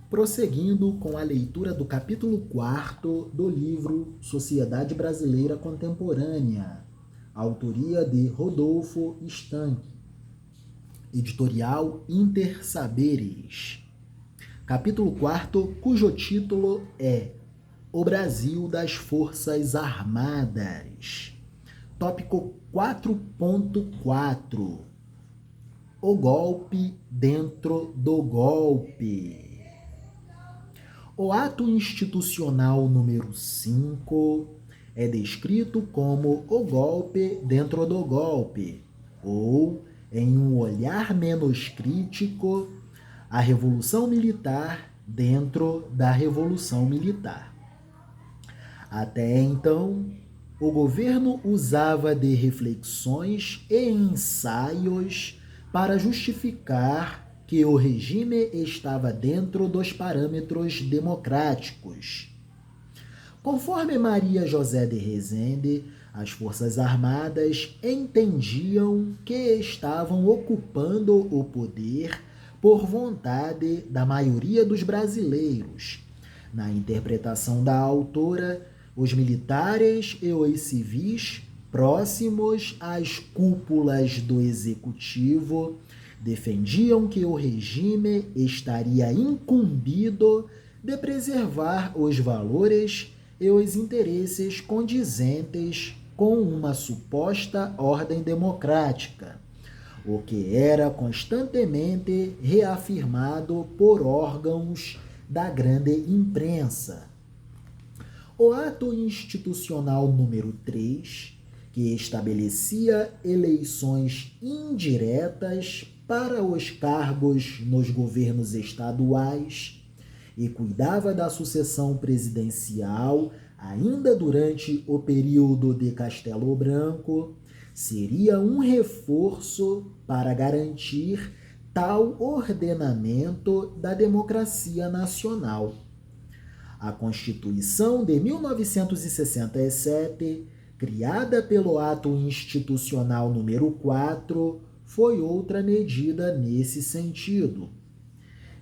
Prosseguindo com a leitura do capítulo 4 do livro Sociedade Brasileira Contemporânea, autoria de Rodolfo Stank, editorial Intersaberes. Capítulo 4, cujo título é O Brasil das Forças Armadas. Tópico 4.4 O golpe dentro do golpe. O ato institucional número 5 é descrito como o golpe dentro do golpe, ou, em um olhar menos crítico, a Revolução Militar dentro da Revolução Militar. Até então, o governo usava de reflexões e ensaios para justificar que o regime estava dentro dos parâmetros democráticos. Conforme Maria José de Rezende, as Forças Armadas entendiam que estavam ocupando o poder por vontade da maioria dos brasileiros. Na interpretação da autora, os militares e os civis próximos às cúpulas do executivo defendiam que o regime estaria incumbido de preservar os valores e os interesses condizentes com uma suposta ordem democrática, o que era constantemente reafirmado por órgãos da grande imprensa. O ato institucional número 3, que estabelecia eleições indiretas para os cargos nos governos estaduais e cuidava da sucessão presidencial ainda durante o período de Castelo Branco, seria um reforço para garantir tal ordenamento da democracia nacional. A Constituição de 1967, criada pelo Ato Institucional número 4, foi outra medida nesse sentido.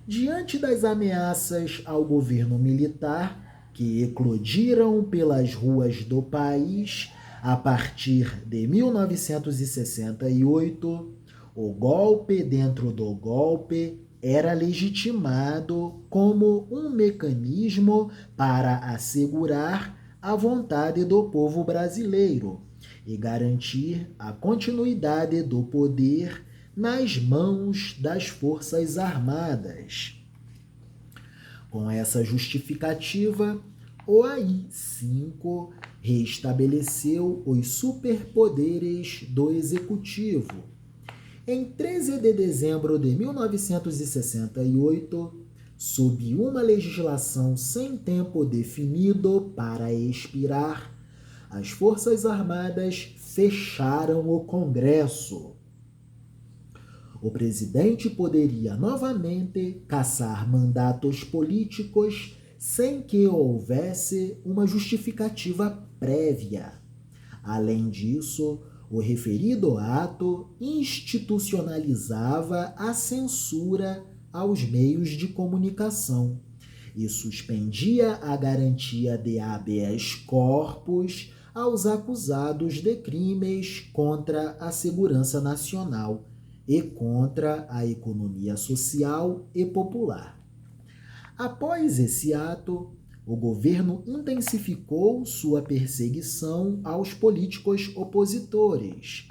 Diante das ameaças ao governo militar, que eclodiram pelas ruas do país a partir de 1968, o golpe dentro do golpe era legitimado como um mecanismo para assegurar a vontade do povo brasileiro e garantir a continuidade do poder nas mãos das Forças Armadas. Com essa justificativa, o AI-5 reestabeleceu os superpoderes do Executivo. Em 13 de dezembro de 1968, sob uma legislação sem tempo definido para expirar, as Forças Armadas fecharam o Congresso. O presidente poderia novamente cassar mandatos políticos sem que houvesse uma justificativa prévia. Além disso, o referido ato institucionalizava a censura aos meios de comunicação e suspendia a garantia de habeas corpus aos acusados de crimes contra a segurança nacional e contra a economia social e popular. Após esse ato, o governo intensificou sua perseguição aos políticos opositores.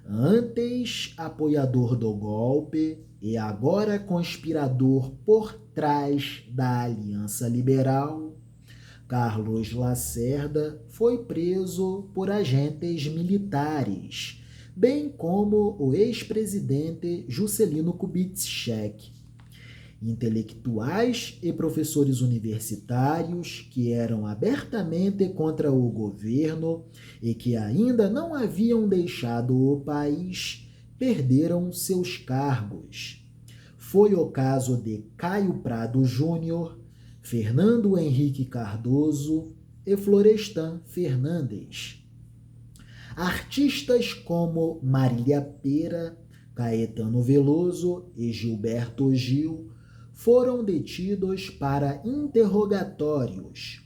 Antes apoiador do golpe e agora conspirador por trás da Aliança Liberal, Carlos Lacerda foi preso por agentes militares, bem como o ex-presidente Juscelino Kubitschek. Intelectuais e professores universitários que eram abertamente contra o governo e que ainda não haviam deixado o país perderam seus cargos. Foi o caso de Caio Prado Júnior, Fernando Henrique Cardoso e Florestan Fernandes. Artistas como Marília Pêra, Caetano Veloso e Gilberto Gil foram detidos para interrogatórios.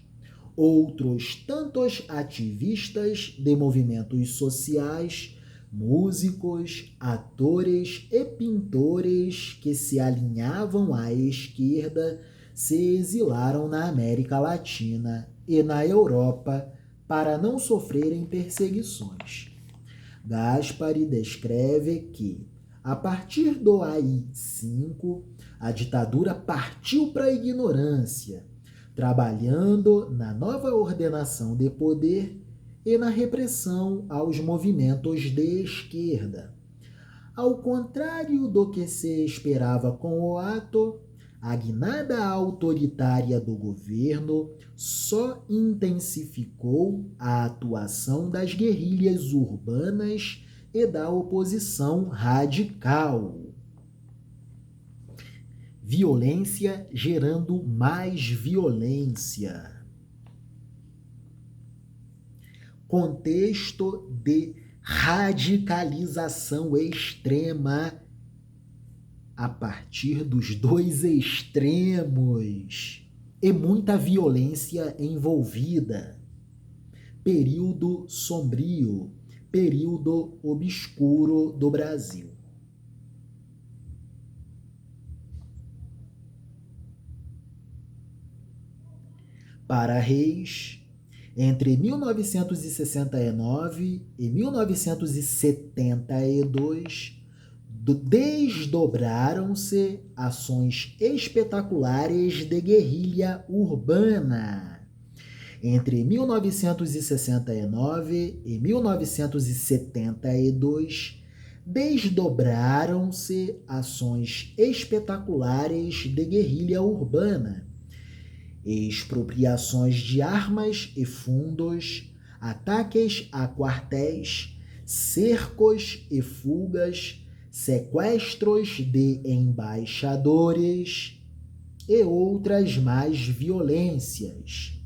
Outros tantos ativistas de movimentos sociais, músicos, atores e pintores que se alinhavam à esquerda se exilaram na América Latina e na Europa para não sofrerem perseguições. Gaspari descreve que, a partir do AI-5, a ditadura partiu para a ignorância, trabalhando na nova ordenação de poder e na repressão aos movimentos de esquerda. Ao contrário do que se esperava com o ato, a guinada autoritária do governo só intensificou a atuação das guerrilhas urbanas e da oposição radical. Violência gerando mais violência. Contexto de radicalização extrema a partir dos dois extremos e muita violência envolvida. Período sombrio, período obscuro do Brasil. Para Reis, entre 1969 e 1972, desdobraram-se ações espetaculares de guerrilha urbana. Entre 1969 e 1972, desdobraram-se ações espetaculares de guerrilha urbana. Expropriações de armas e fundos, ataques a quartéis, cercos e fugas, sequestros de embaixadores e outras mais violências.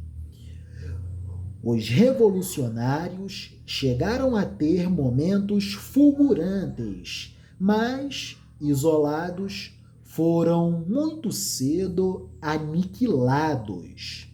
Os revolucionários chegaram a ter momentos fulgurantes, mas, isolados, foram muito cedo aniquilados.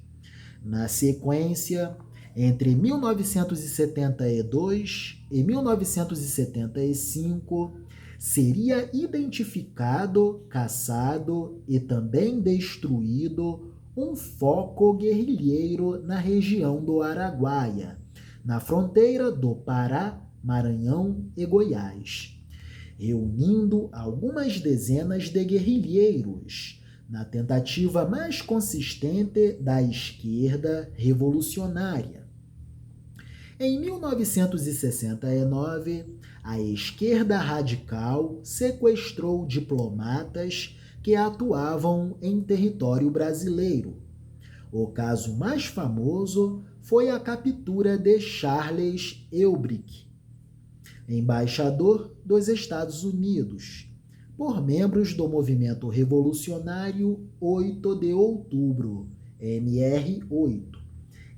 Na sequência, entre 1972 e 1975, seria identificado, caçado e também destruído um foco guerrilheiro na região do Araguaia, na fronteira do Pará, Maranhão e Goiás, reunindo algumas dezenas de guerrilheiros, na tentativa mais consistente da esquerda revolucionária. Em 1969, a esquerda radical sequestrou diplomatas que atuavam em território brasileiro. O caso mais famoso foi a captura de Charles Elbrick, embaixador dos Estados Unidos, por membros do movimento revolucionário 8 de outubro, MR8,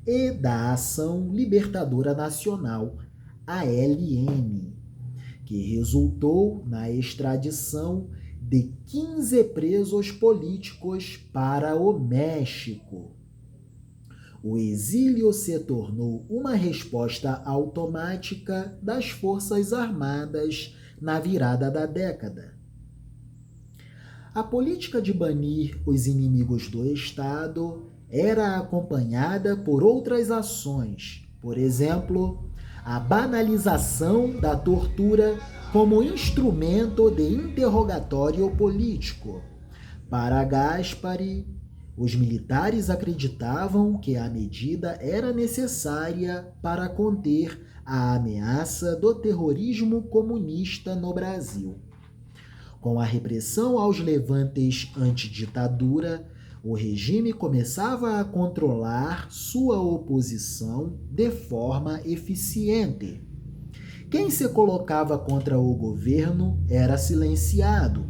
e da Ação Libertadora Nacional, ALN, que resultou na extradição de 15 presos políticos para o México. O exílio se tornou uma resposta automática das Forças Armadas na virada da década. A política de banir os inimigos do Estado era acompanhada por outras ações, por exemplo, a banalização da tortura como instrumento de interrogatório político. Para Gaspari, os militares acreditavam que a medida era necessária para conter a ameaça do terrorismo comunista no Brasil. Com a repressão aos levantes antiditadura, o regime começava a controlar sua oposição de forma eficiente. Quem se colocava contra o governo era silenciado.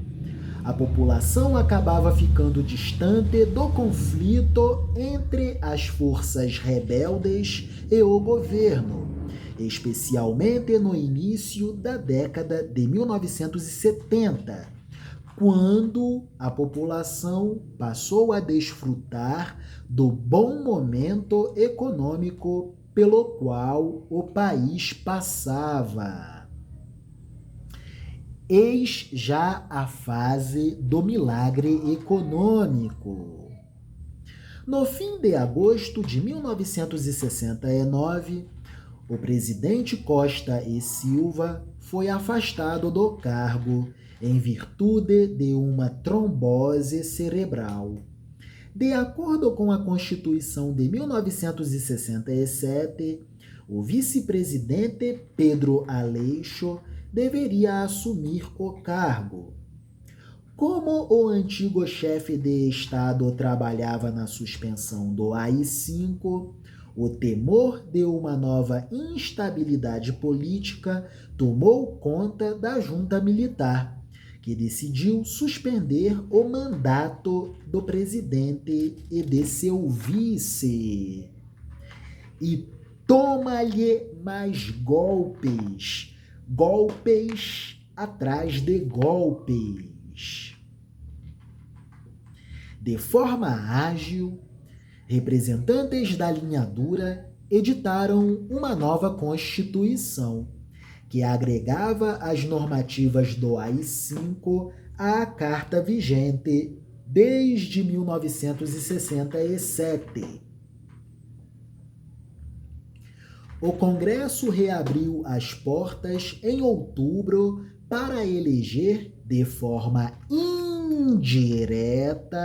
A população acabava ficando distante do conflito entre as forças rebeldes e o governo, especialmente no início da década de 1970, quando a população passou a desfrutar do bom momento econômico pelo qual o país passava. Eis já a fase do milagre econômico. No fim de agosto de 1969, o presidente Costa e Silva foi afastado do cargo em virtude de uma trombose cerebral. De acordo com a Constituição de 1967, o vice-presidente Pedro Aleixo deveria assumir o cargo. Como o antigo chefe de Estado trabalhava na suspensão do AI-5, o temor de uma nova instabilidade política tomou conta da junta militar, que decidiu suspender o mandato do presidente e de seu vice. E toma-lhe mais golpes, golpes atrás de golpes. De forma ágil, representantes da linha dura editaram uma nova Constituição, que agregava as normativas do AI-5 à Carta vigente desde 1967. O Congresso reabriu as portas em outubro para eleger de forma indireta,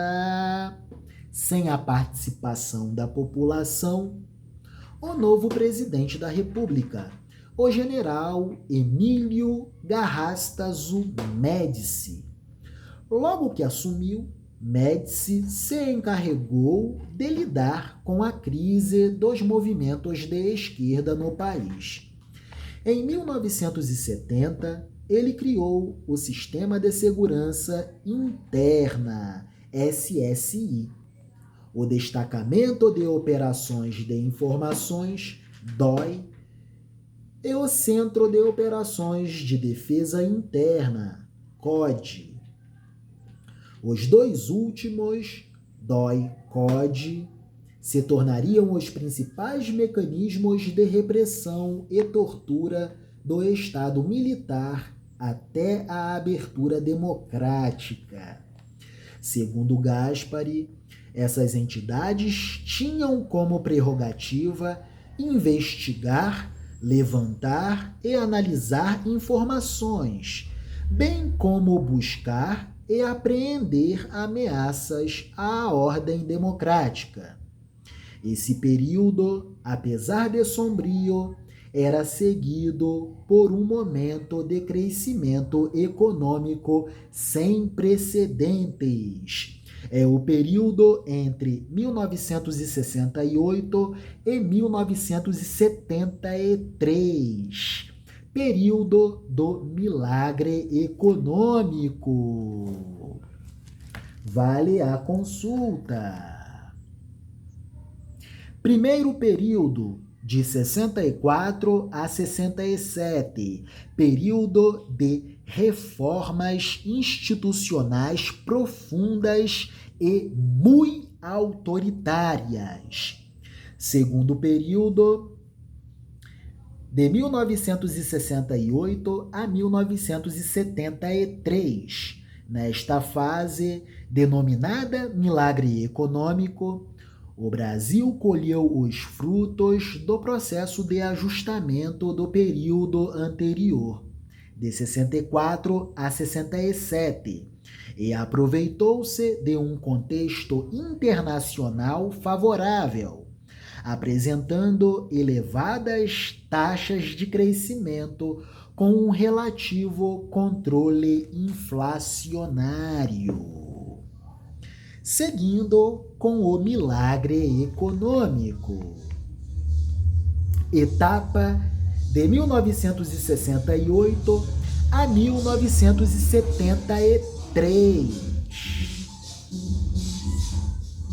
sem a participação da população, o novo presidente da República, o general Emílio Garrastazu Médici. Logo que assumiu, Médici se encarregou de lidar com a crise dos movimentos de esquerda no país. Em 1970, ele criou o Sistema de Segurança Interna, SSI, o Destacamento de Operações de Informações, DOI, e o Centro de Operações de Defesa Interna, CODE. Os dois últimos, DOI e CODE, se tornariam os principais mecanismos de repressão e tortura do Estado militar até a abertura democrática. Segundo Gaspari, essas entidades tinham como prerrogativa investigar, levantar e analisar informações, bem como buscar e apreender ameaças à ordem democrática. Esse período, apesar de sombrio, era seguido por um momento de crescimento econômico sem precedentes. É o período entre 1968 e 1973, período do milagre econômico. Vale a consulta. Primeiro período, de 64 a 67, período de reformas institucionais profundas e muito autoritárias. Segundo período, de 1968 a 1973. Nesta fase, denominada milagre econômico, o Brasil colheu os frutos do processo de ajustamento do período anterior, de 64 a 67, e aproveitou-se de um contexto internacional favorável, apresentando elevadas taxas de crescimento com um relativo controle inflacionário. Seguindo com o milagre econômico. Etapa de 1968 a 1973.